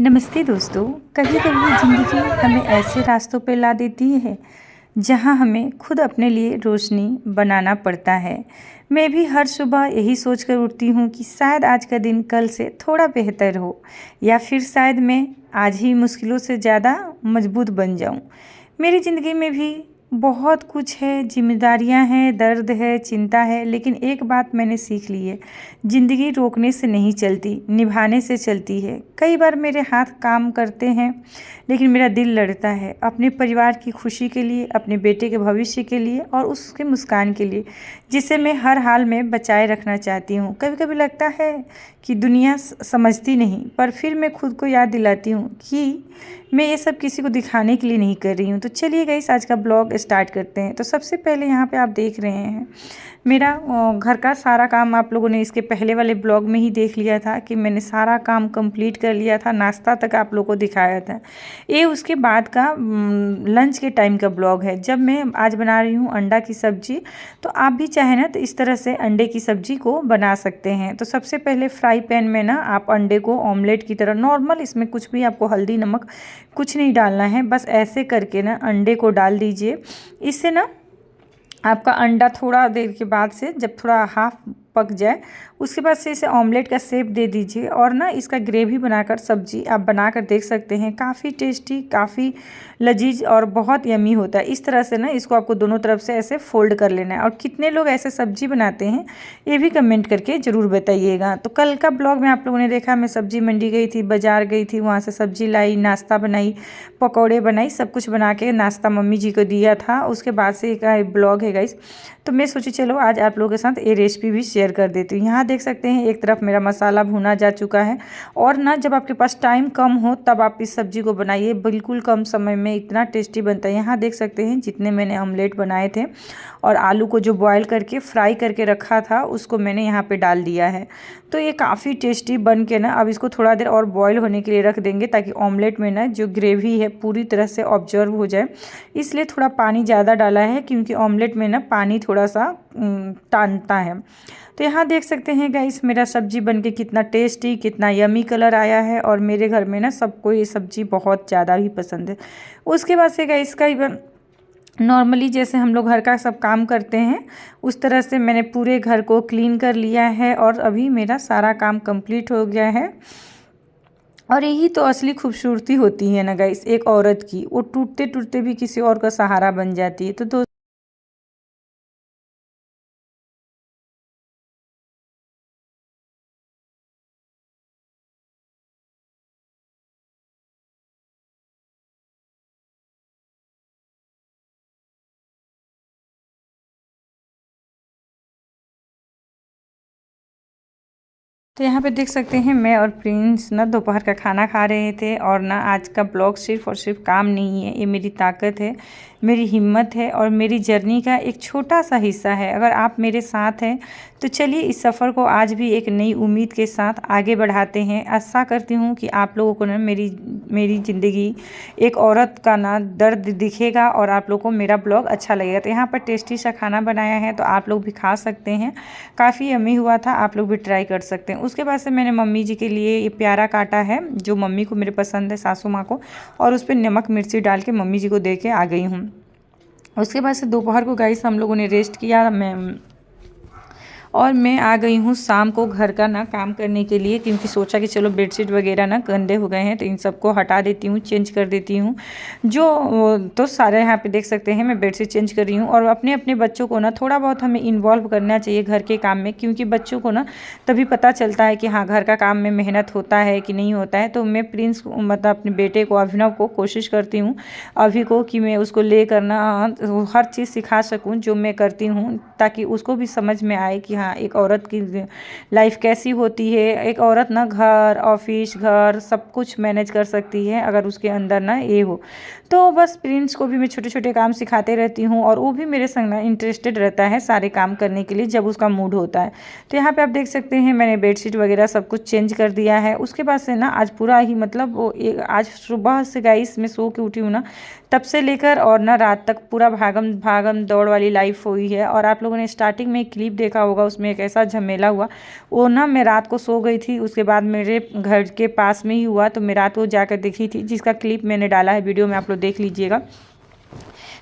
नमस्ते दोस्तों। कभी कभी ज़िंदगी हमें ऐसे रास्तों पर ला देती है जहां हमें खुद अपने लिए रोशनी बनाना पड़ता है। मैं भी हर सुबह यही सोचकर उठती हूँ कि शायद आज का दिन कल से थोड़ा बेहतर हो, या फिर शायद मैं आज ही मुश्किलों से ज़्यादा मजबूत बन जाऊँ। मेरी ज़िंदगी में भी बहुत कुछ है, जिम्मेदारियां हैं, दर्द है, चिंता है, लेकिन एक बात मैंने सीख ली है, ज़िंदगी रोकने से नहीं चलती, निभाने से चलती है। कई बार मेरे हाथ काम करते हैं लेकिन मेरा दिल लड़ता है, अपने परिवार की खुशी के लिए, अपने बेटे के भविष्य के लिए और उसके मुस्कान के लिए, जिसे मैं हर हाल में बचाए रखना चाहती हूँ। कभी कभी लगता है कि दुनिया समझती नहीं, पर फिर मैं खुद को याद दिलाती हूँ कि मैं ये सब किसी को दिखाने के लिए नहीं कर रही हूँ। तो चलिए गाइस, आज का ब्लॉग स्टार्ट करते हैं। तो सबसे पहले यहाँ पे आप देख रहे हैं मेरा घर का सारा काम। आप लोगों ने इसके पहले वाले ब्लॉग में ही देख लिया था कि मैंने सारा काम कंप्लीट कर लिया था, नाश्ता तक आप लोगों को दिखाया था। ये उसके बाद का लंच के टाइम का ब्लॉग है, जब मैं आज बना रही हूँ अंडा की सब्जी। तो आप भी चाहें ना तो इस तरह से अंडे की सब्जी को बना सकते हैं। तो सबसे पहले फ्राई पैन में ना आप अंडे को ऑमलेट की तरह नॉर्मल, इसमें कुछ भी आपको हल्दी नमक कुछ नहीं डालना है, बस ऐसे करके ना अंडे को डाल दीजिए। इससे ना आपका अंडा थोड़ा देर के बाद से, जब थोड़ा हाफ पक जाए, उसके बाद से इसे ऑमलेट का शेप दे दीजिए और ना इसका ग्रेवी बनाकर सब्जी आप बनाकर देख सकते हैं। काफ़ी टेस्टी, काफ़ी लजीज और बहुत यमी होता है। इस तरह से ना इसको आपको दोनों तरफ से ऐसे फोल्ड कर लेना है। और कितने लोग ऐसे सब्जी बनाते हैं ये भी कमेंट करके ज़रूर बताइएगा। तो कल का ब्लॉग में आप लोगों ने देखा, मैं सब्जी मंडी गई थी, बाज़ार गई थी, वहाँ से सब्जी लाई, नाश्ता बनाई, पकौड़े बनाई, सब कुछ बना के नाश्ता मम्मी जी को दिया था। उसके बाद से एक ब्लॉग है गाइस, तो मैं सोची चलो आज आप लोगों के साथ ये रेसिपी भी शेयर कर देती हूँ। यहाँ देख सकते हैं एक तरफ मेरा मसाला भुना जा चुका है। और ना जब आपके पास टाइम कम हो तब आप इस सब्जी को बनाइए, बिल्कुल कम समय में इतना टेस्टी बनता है। यहाँ देख सकते हैं जितने मैंने ऑमलेट बनाए थे और आलू को जो बॉयल करके फ्राई करके रखा था उसको मैंने यहाँ पे डाल दिया है। तो ये काफ़ी टेस्टी बन के ना अब इसको थोड़ा देर और बॉयल होने के लिए रख देंगे, ताकि ऑमलेट में ना जो ग्रेवी है पूरी तरह से ऑब्जर्व हो जाए। इसलिए थोड़ा पानी ज़्यादा डाला है, क्योंकि ऑमलेट में ना पानी थोड़ा सा टानता है। तो यहाँ देख सकते हैं गाइस मेरा सब्जी बनके कितना टेस्टी, कितना यमी कलर आया है। और मेरे घर में ना सबको ये सब्जी बहुत ज़्यादा ही पसंद है। उसके बाद से गाइस का नॉर्मली जैसे हम लोग घर का सब काम करते हैं उस तरह से मैंने पूरे घर को क्लीन कर लिया है और अभी मेरा सारा काम कंप्लीट हो गया है। और यही तो असली खूबसूरती होती है ना गाइस एक औरत की, वो टूटते टूटते भी किसी और का सहारा बन जाती है। तो यहाँ पे देख सकते हैं मैं और प्रिंस ना दोपहर का खाना खा रहे थे। और ना आज का ब्लॉग सिर्फ और सिर्फ काम नहीं है, ये मेरी ताकत है, मेरी हिम्मत है और मेरी जर्नी का एक छोटा सा हिस्सा है। अगर आप मेरे साथ हैं तो चलिए इस सफ़र को आज भी एक नई उम्मीद के साथ आगे बढ़ाते हैं। आशा करती हूँ कि आप लोगों को ना मेरी ज़िंदगी, एक औरत का ना दर्द दिखेगा और आप लोगों को मेरा ब्लॉग अच्छा लगेगा। तो यहाँ पर टेस्टी सा खाना बनाया है, तो आप लोग भी खा सकते हैं, काफ़ी यम्मी हुआ था, आप लोग भी ट्राई कर सकते हैं। उसके बाद से मैंने मम्मी जी के लिए ये प्यारा काटा है, जो मम्मी को मेरे पसंद है, सासू माँ को, और उस पर नमक मिर्ची डाल के मम्मी जी को दे के आ गई हूँ। उसके बाद से दोपहर को गाइस हम लोगों ने रेस्ट किया, मैं आ गई हूँ शाम को घर का ना काम करने के लिए, क्योंकि सोचा कि चलो बेडशीट वगैरह ना गंदे हो गए हैं तो इन सबको हटा देती हूँ, चेंज कर देती हूँ। तो सारे यहाँ पे देख सकते हैं मैं बेडशीट चेंज कर रही हूँ। और अपने अपने बच्चों को ना थोड़ा बहुत हमें इन्वॉल्व करना चाहिए घर के काम में, क्योंकि बच्चों को ना तभी पता चलता है कि हाँ घर का काम में मेहनत होता है कि नहीं होता है। तो मैं प्रिंस मतलब अपने बेटे को, अभिनव को, कोशिश करती हूँ अभी को कि मैं उसको ले करना हर चीज़ सिखा सकूँ जो मैं करती हूँ, ताकि उसको भी समझ में आए कि हाँ एक औरत की लाइफ कैसी होती है। एक औरत ना घर, ऑफिस, घर सब कुछ मैनेज कर सकती है अगर उसके अंदर ना ये हो। तो बस प्रिंस को भी मैं छोटे छोटे काम सिखाते रहती हूँ और वो भी मेरे संग ना इंटरेस्टेड रहता है सारे काम करने के लिए जब उसका मूड होता है। तो यहाँ पे आप देख सकते हैं मैंने बेडशीट वगैरह सब कुछ चेंज कर दिया है। उसके बाद से ना आज पूरा ही मतलब आज सुबह से गाइस मैं सो के उठी हूँ ना, तब से लेकर और ना रात तक पूरा भागम भागम दौड़ वाली लाइफ हुई है। और आप लोग लोगों ने स्टार्टिंग में एक क्लिप देखा होगा, उसमें एक ऐसा झमेला हुआ। वो ना मैं रात को सो गई थी, उसके बाद मेरे घर के पास में ही हुआ, तो मैं रात को जाकर देखी थी, जिसका क्लिप मैंने डाला है वीडियो में, आप लोग देख लीजिएगा।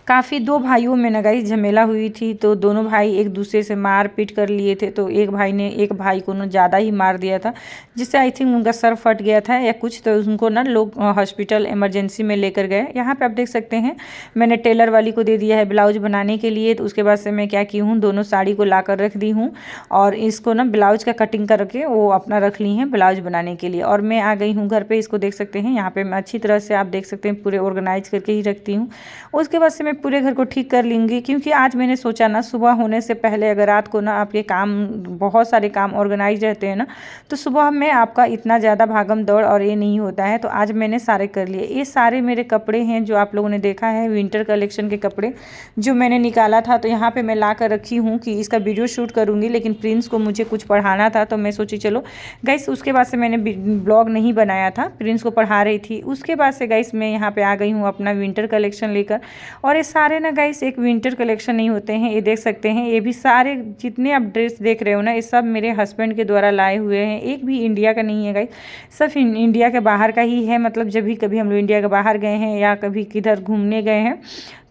काफ़ी दो भाइयों में ना गाइस झमेला हुई थी, तो दोनों भाई एक दूसरे से मार पीट कर लिए थे। तो एक भाई ने एक भाई को ना ज़्यादा ही मार दिया था, जिससे आई थिंक उनका सर फट गया था या कुछ, तो उनको ना लोग हॉस्पिटल इमरजेंसी में लेकर गए। यहाँ पे आप देख सकते हैं मैंने टेलर वाली को दे दिया है ब्लाउज बनाने के लिए। तो उसके बाद से मैं क्या की हूँ, दोनों साड़ी को ला कर रख दी हूँ और इसको ना ब्लाउज का कटिंग करके वो अपना रख ली हैं ब्लाउज बनाने के लिए। और मैं आ गई हूँ घर पर, इसको देख सकते हैं यहाँ पर मैं अच्छी तरह से आप देख सकते हैं पूरे ऑर्गेनाइज करके ही रखती हूँ। उसके बाद से मैं पूरे घर को ठीक कर लूँगी, क्योंकि आज मैंने सोचा ना सुबह होने से पहले, अगर रात को ना आपके काम बहुत सारे काम ऑर्गेनाइज रहते हैं ना, तो सुबह में आपका इतना ज़्यादा भागम दौड़ और ये नहीं होता है। तो आज मैंने सारे कर लिए। ये सारे मेरे कपड़े हैं जो आप लोगों ने देखा है, विंटर कलेक्शन के कपड़े जो मैंने निकाला था। तो यहाँ पर मैं ला कर रखी हूँ कि इसका वीडियो शूट करूँगी, लेकिन प्रिंस को मुझे कुछ पढ़ाना था, तो मैं सोची चलो गाइस। उसके बाद से मैंने ब्लॉग नहीं बनाया था, प्रिंस को पढ़ा रही थी। उसके बाद से गाइस मैं यहाँ पे आ गई हूँ अपना विंटर कलेक्शन लेकर। और ये सारे ना गाइस एक विंटर कलेक्शन नहीं होते हैं, ये देख सकते हैं, ये भी सारे जितने आप ड्रेस देख रहे हो ना, ये सब मेरे हस्बैंड के द्वारा लाए हुए हैं। एक भी इंडिया का नहीं है गाइस, सब इंडिया के बाहर का ही है। मतलब जब भी कभी हम लोग इंडिया के बाहर गए हैं या कभी किधर घूमने गए हैं,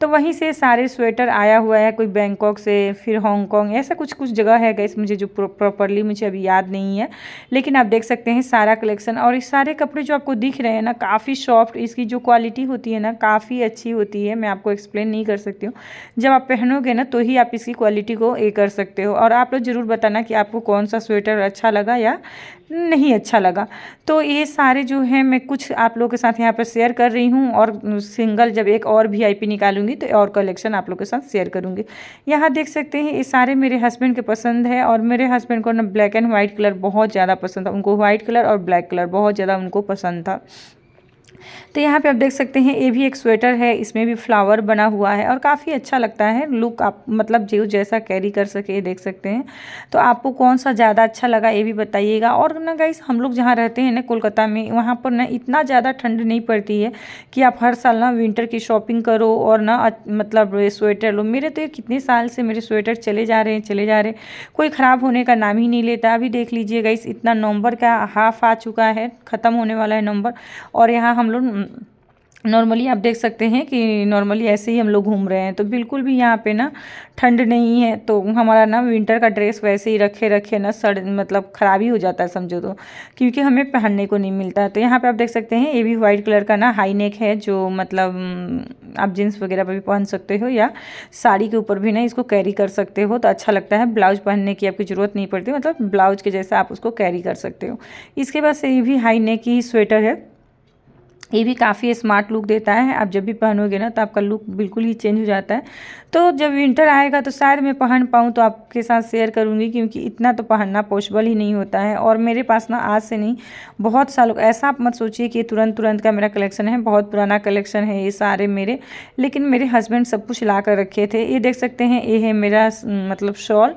तो वहीं से सारे स्वेटर आया हुआ है। कोई बैंकॉक से, फिर हांगकांग, ऐसा कुछ कुछ जगह है गाइस, मुझे जो प्रॉपरली मुझे अभी याद नहीं है। लेकिन आप देख सकते हैं सारा कलेक्शन। और इस सारे कपड़े जो आपको दिख रहे हैं ना, काफ़ी सॉफ्ट, इसकी जो क्वालिटी होती है ना काफ़ी अच्छी होती है। मैं आपको एक्सप्लेन नहीं कर सकती हूँ, जब आप पहनोगे ना तो ही आप इसकी क्वालिटी को ये कर सकते हो। और आप लोग ज़रूर बताना कि आपको कौन सा स्वेटर अच्छा लगा या नहीं अच्छा लगा। तो ये सारे जो हैं मैं कुछ आप लोगों के साथ यहाँ पर शेयर कर रही हूँ, और सिंगल जब एक और VIP निकालूंगी तो और कलेक्शन आप लोगों के साथ शेयर करूँगी। यहाँ देख सकते हैं ये सारे मेरे हस्बैंड के पसंद है, और मेरे हस्बैंड को ना ब्लैक एंड वाइट कलर बहुत ज़्यादा पसंद था। उनको वाइट कलर और ब्लैक कलर बहुत ज़्यादा उनको पसंद था। तो यहाँ पे आप देख सकते हैं ये भी एक स्वेटर है, इसमें भी फ्लावर बना हुआ है और काफ़ी अच्छा लगता है लुक। आप मतलब जो जैसा कैरी कर सके ये देख सकते हैं। तो आपको कौन सा ज़्यादा अच्छा लगा ये भी बताइएगा। और ना गाइस हम लोग जहाँ रहते हैं ना कोलकाता में, वहाँ पर ना इतना ज़्यादा ठंड नहीं पड़ती है कि आप हर साल ना विंटर की शॉपिंग करो और ना मतलब स्वेटर लो। मेरे तो ये कितने साल से मेरे स्वेटर चले जा रहे हैं, कोई ख़राब होने का नाम ही नहीं लेता। अभी देख लीजिए गाइस, इतना नवंबर का हाफ आ चुका है, ख़त्म होने वाला है नवंबर, और यहाँ हम लोग नॉर्मली आप देख सकते हैं कि नॉर्मली ऐसे ही हम लोग घूम रहे हैं। तो बिल्कुल भी यहाँ पे ना ठंड नहीं है। तो हमारा ना विंटर का ड्रेस वैसे ही रखे रखे ना सड़ मतलब ख़राब ही हो जाता है समझो तो, क्योंकि हमें पहनने को नहीं मिलता है। तो यहाँ पे आप देख सकते हैं ये भी वाइट कलर का ना हाई नेक है, जो मतलब आप जीन्स वगैरह पर भी पहन सकते हो या साड़ी के ऊपर भी ना इसको कैरी कर सकते हो, तो अच्छा लगता है। ब्लाउज पहनने की आपकी ज़रूरत नहीं पड़ती, मतलब ब्लाउज के जैसा आप उसको कैरी कर सकते हो। इसके बाद से ये भी हाई नेक की स्वेटर है, ये भी काफ़ी स्मार्ट लुक देता है। आप जब भी पहनोगे ना तो आपका लुक बिल्कुल ही चेंज हो जाता है। तो जब विंटर आएगा तो शायद मैं पहन पाऊँ तो आपके साथ शेयर करूँगी, क्योंकि इतना तो पहनना पॉसिबल ही नहीं होता है। और मेरे पास ना आज से नहीं बहुत सालों, ऐसा आप मत सोचिए कि तुरंत का मेरा कलेक्शन है, बहुत पुराना कलेक्शन है ये सारे मेरे। लेकिन मेरे हस्बैंड सब कुछ ला कर रखे थे। ये देख सकते हैं ये है मेरा मतलब शॉल।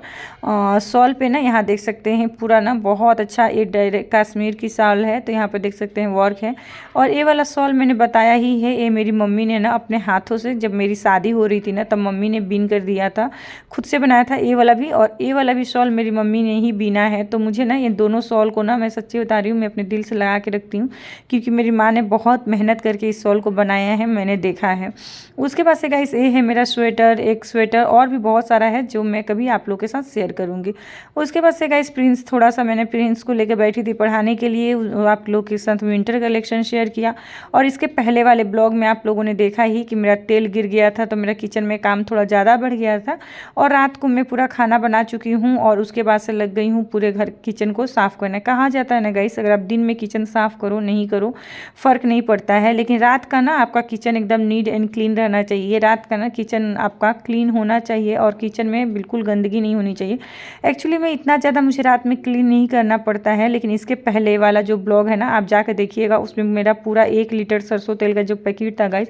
शॉल पे ना यहाँ देख सकते हैं पूरा ना बहुत अच्छा ये डायरेक्ट कश्मीर की शॉल है। तो यहाँ पे देख सकते हैं वर्क है। और ये वाला शॉल मैंने बताया ही है, ये मेरी मम्मी ने ना अपने हाथों से, जब मेरी शादी हो रही थी ना तब मम्मी ने बीन कर दिया था, खुद से बनाया था ये वाला भी, और ये वाला भी शॉल मेरी मम्मी ने ही बीना है। तो मुझे ना ये दोनों शॉल को ना, मैं सच्ची बता रही हूँ, मैं अपने दिल से लगा के रखती हूँ, क्योंकि मेरी माँ ने बहुत मेहनत करके इस शॉल को बनाया है, मैंने देखा है। उसके बाद से गाइस ये है मेरा स्वेटर, एक स्वेटर, और भी बहुत सारा है जो मैं कभी आप लोग के साथ शेयर करूँगी। उसके बाद से गाइस प्रिंस, थोड़ा सा मैंने प्रिंस को लेकर बैठी थी पढ़ाने के लिए, आप लोग के साथ विंटर कलेक्शन शेयर किया। और इसके पहले वाले ब्लॉग में आप लोगों ने देखा ही कि मेरा तेल गिर गया था, तो मेरा किचन में काम थोड़ा ज़्यादा बढ़ गया था, और रात को मैं पूरा खाना बना चुकी हूँ और उसके बाद से लग गई हूँ पूरे घर किचन को साफ़ करने। कहा जाता है ना गाइस, अगर आप दिन में किचन साफ़ करो नहीं करो फ़र्क नहीं पड़ता है, लेकिन रात का ना आपका किचन एकदम नीट एंड क्लीन रहना चाहिए। रात का ना किचन आपका क्लीन होना चाहिए और किचन में बिल्कुल गंदगी नहीं होनी चाहिए। एक्चुअली मैं इतना ज़्यादा मुझे रात में क्लीन नहीं करना पड़ता है, लेकिन इसके पहले वाला जो ब्लॉग है ना आप जाकर देखिएगा, उसमें मेरा पूरा 1 लीटर सरसों तेल का जो पैकेट था गाइस,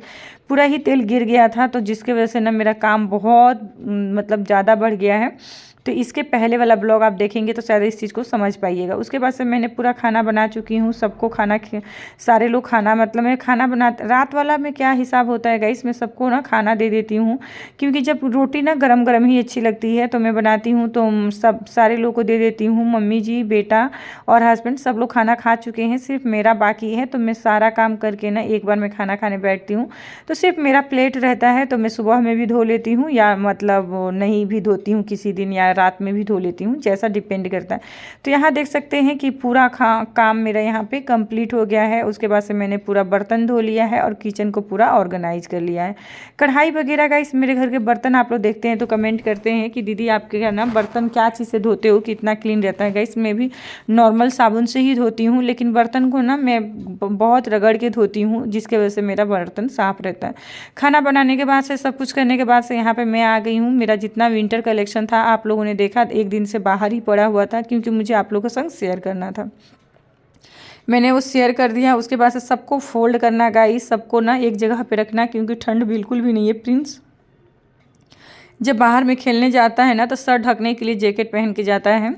पूरा ही तेल गिर गया था। तो जिसकी वजह से ना मेरा काम बहुत मतलब ज़्यादा बढ़ गया है। तो इसके पहले वाला ब्लॉग आप देखेंगे तो शायद इस चीज़ को समझ पाइएगा। उसके बाद से मैंने पूरा खाना बना चुकी हूँ, सबको खाना सारे लोग खाना, मतलब मैं खाना बना, रात वाला में क्या हिसाब होता है गाइस, मैं सबको ना खाना दे देती हूँ, क्योंकि जब रोटी ना गरम गरम ही अच्छी लगती है तो मैं बनाती हूँ तो सब सारे लोग को दे देती हूँ। मम्मी जी, बेटा और हस्बैंड सब लोग खाना खा चुके हैं, सिर्फ मेरा बाकी है। तो मैं सारा काम करके ना एक बार मैं खाना खाने बैठती हूँ, तो सिर्फ मेरा प्लेट रहता है तो मैं सुबह में भी धो लेती हूँ या मतलब नहीं भी धोती हूँ, किसी दिन या रात में भी धो लेती हूँ, जैसा डिपेंड करता है। तो यहाँ देख सकते हैं कि पूरा काम मेरा यहाँ पे कंप्लीट हो गया है। उसके बाद से मैंने पूरा बर्तन धो लिया है और किचन को पूरा ऑर्गेनाइज कर लिया है। कढ़ाई वगैरह का इस मेरे घर के बर्तन आप लोग देखते हैं तो कमेंट करते हैं कि दीदी आपके क्या ना बर्तन क्या चीज़ से धोते हो, कितना क्लीन रहता है। गाइस मैं भी नॉर्मल साबुन से ही धोती हूँ, लेकिन बर्तन को ना मैं बहुत रगड़ के धोती हूँ, जिसके वजह से मेरा बर्तन साफ रहता है। खाना बनाने के बाद से, सब कुछ करने के बाद से यहाँ पे मैं आ गई हूँ। मेरा जितना विंटर कलेक्शन था आप लोगों ने देखा, एक दिन से बाहर ही पड़ा हुआ था, क्योंकि मुझे आप लोगों के संग शेयर करना था। मैंने वो शेयर कर दिया। उसके बाद से सबको फोल्ड करना गाइस, सबको ना एक जगह पे रखना, क्योंकि ठंड बिल्कुल भी नहीं है। प्रिंस जब बाहर में खेलने जाता है ना तो सर ढकने के लिए जैकेट पहन के जाता है।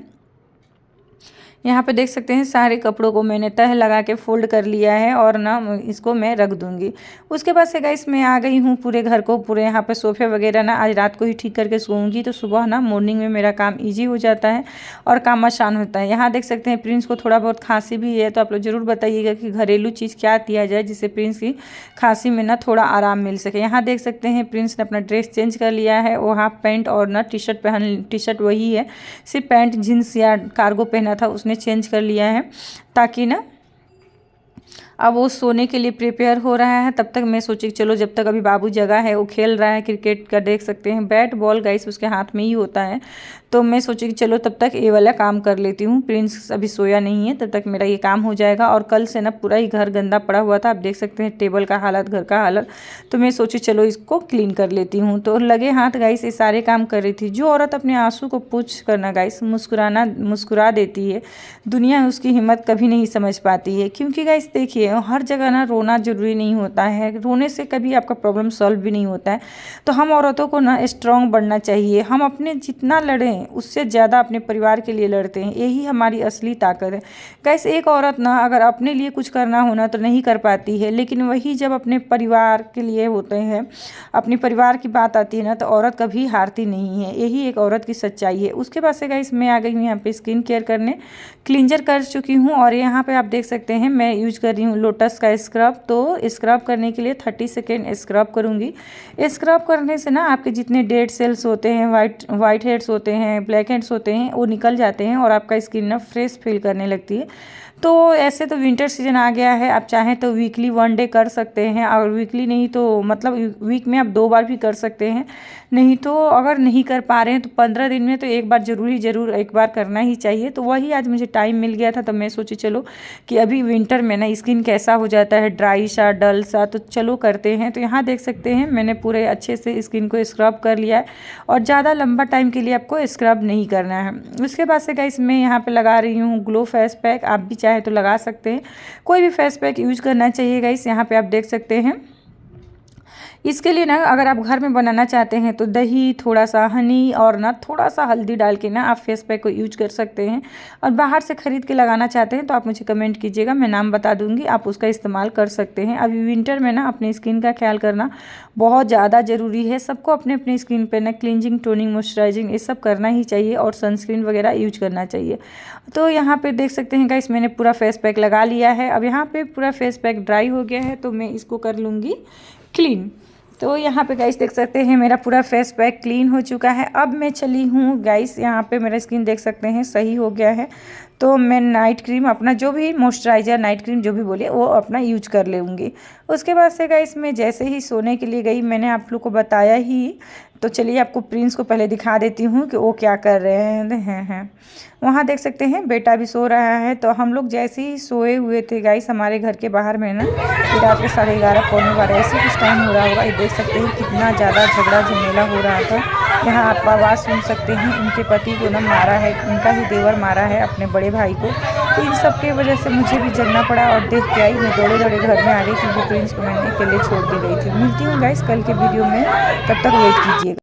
यहाँ पे देख सकते हैं सारे कपड़ों को मैंने तह लगा के फोल्ड कर लिया है और ना इसको मैं रख दूँगी। उसके बाद से गाइस मैं आ गई हूँ पूरे घर को, पूरे यहाँ पे सोफ़े वगैरह ना आज रात को ही ठीक करके सोऊंगी, तो सुबह ना मॉर्निंग में मेरा काम ईजी हो जाता है और काम आसान होता है। यहाँ देख सकते हैं प्रिंस को थोड़ा बहुत खांसी भी है, तो आप लोग ज़रूर बताइएगा कि घरेलू चीज़ क्या दिया जाए जिससे प्रिंस की खांसी में ना थोड़ा आराम मिल सके। यहाँ देख सकते हैं प्रिंस ने अपना ड्रेस चेंज कर लिया है, वो हाफ पैंट और ना टी शर्ट वही है, सिर्फ पैंट जीन्स या कार्गो पहना था उसने चेंज कर लिया है, ताकि ना अब वो सोने के लिए प्रिपेयर हो रहा है। तब तक मैं सोची चलो, जब तक अभी बाबू जगह है, वो खेल रहा है क्रिकेट का, देख सकते हैं बैट बॉल गाइस उसके हाथ में ही होता है, तो मैं सोची कि चलो तब तक ये वाला काम कर लेती हूँ। प्रिंस अभी सोया नहीं है, तब तक मेरा ये काम हो जाएगा। और कल से ना पूरा ही घर गंदा पड़ा हुआ था, आप देख सकते हैं टेबल का हालत, घर का हालत, तो मैं सोची चलो इसको क्लीन कर लेती हूँ। तो लगे हाथ गाइस ये सारे काम कर रही थी। जो औरत अपने आंसू को पूछ करना गाइस मुस्कुरा देती है, दुनिया उसकी हिम्मत कभी नहीं समझ पाती है। क्योंकि गाइस देखिए हर जगह ना रोना जरूरी नहीं होता है, रोने से कभी आपका प्रॉब्लम सॉल्व भी नहीं होता है। तो हम औरतों को ना स्ट्रांग बनना चाहिए, हम अपने जितना लड़ें उससे ज़्यादा अपने परिवार के लिए लड़ते हैं, यही हमारी असली ताकत है। गाइस एक औरत ना अगर अपने लिए कुछ करना होना तो नहीं कर पाती है, लेकिन वही जब अपने परिवार के लिए होते हैं, अपने परिवार की बात आती है ना, तो औरत कभी हारती नहीं है, यही एक औरत की सच्चाई है। उसके बाद से गाइस मैं आ गई हूँ यहाँ पे स्किन केयर करने, क्लिंजर कर चुकी हूँ और यहाँ पे आप देख सकते हैं मैं यूज कर रही हूँ लोटस का स्क्रब। तो स्क्रब करने के लिए 30 सेकेंड स्क्रब करूँगी। स्क्रब करने से ना आपके जितने डेड सेल्स होते हैं, वाइट हेड्स होते हैं, ब्लैक हेड्स होते हैं, वो निकल जाते हैं और आपका स्किन ना फ्रेश फील करने लगती है। तो ऐसे तो विंटर सीजन आ गया है, आप चाहें तो वीकली 1 डे कर सकते हैं, और वीकली नहीं तो मतलब वीक में आप 2 बार भी कर सकते हैं। नहीं तो अगर नहीं कर पा रहे हैं तो 15 दिन में तो एक बार ज़रूर एक बार करना ही चाहिए। तो वही आज मुझे टाइम मिल गया था, तो मैं सोची चलो कि अभी विंटर में ना स्किन कैसा हो जाता है, ड्राई सा डल सा, तो चलो करते हैं। तो यहाँ देख सकते हैं मैंने पूरे अच्छे से स्किन को स्क्रब कर लिया है और ज़्यादा लंबा टाइम के लिए आपको स्क्रब नहीं करना है। उसके बाद से गाइस मैं यहाँ पे लगा रही हूँ ग्लो फेस पैक, आप भी चाहे तो लगा सकते हैं, कोई भी फेस पैक यूज करना चाहिए गाइस। यहाँ पे आप देख सकते हैं इसके लिए ना अगर आप घर में बनाना चाहते हैं तो दही, थोड़ा सा हनी और ना थोड़ा सा हल्दी डाल के ना आप फेस पैक को यूज कर सकते हैं। और बाहर से ख़रीद के लगाना चाहते हैं तो आप मुझे कमेंट कीजिएगा, मैं नाम बता दूंगी, आप उसका इस्तेमाल कर सकते हैं। अभी विंटर में ना अपनी स्किन का ख्याल करना बहुत ज़्यादा ज़रूरी है। सबको अपने अपनी स्किन पर ना क्लिनजिंग, टोनिंग, मॉइस्चराइजिंग ये सब करना ही चाहिए और सनस्क्रीन वगैरह यूज करना चाहिए। तो यहाँ पर देख सकते हैं गाइस मैंने पूरा फेस पैक लगा लिया है। अब यहाँ पर पूरा फेस पैक ड्राई हो गया है तो मैं इसको कर लूँगी क्लीन। तो यहाँ पे गाइस देख सकते हैं मेरा पूरा फेस पैक क्लीन हो चुका है। अब मैं चली हूँ गाइस, यहाँ पे मेरा स्किन देख सकते हैं सही हो गया है, तो मैं नाइट क्रीम अपना जो भी मॉइस्चराइज़र, नाइट क्रीम जो भी बोलिए वो अपना यूज कर लूँगी। उसके बाद से गाइस मैं जैसे ही सोने के लिए गई, मैंने आप लोग को बताया ही, तो चलिए आपको प्रिंस को पहले दिखा देती हूँ कि वो क्या कर रहे हैं। वहाँ देख सकते हैं बेटा भी सो रहा है। तो हम लोग जैसे ही सोए हुए थे गाइस, हमारे घर के बाहर में ना रात के 11:30 पौने 12 ऐसे कुछ टाइम हो रहा होगा। ये देख सकते हैं कितना ज़्यादा झगड़ा झमेला हो रहा था। यहाँ आप आवाज़ सुन सकते हैं, उनके पति को ना मारा है, उनका ही देवर मारा है अपने बड़े भाई को। तो इन सब की वजह से मुझे भी जगना पड़ा और देख के आई, मैं दौड़े दौड़े घर में आ गई क्योंकि प्रिंस को मैंने अकेले छोड़ के गई थी। मिलती हूँ गाइस कल के वीडियो में, तब तक वेट कीजिएगा।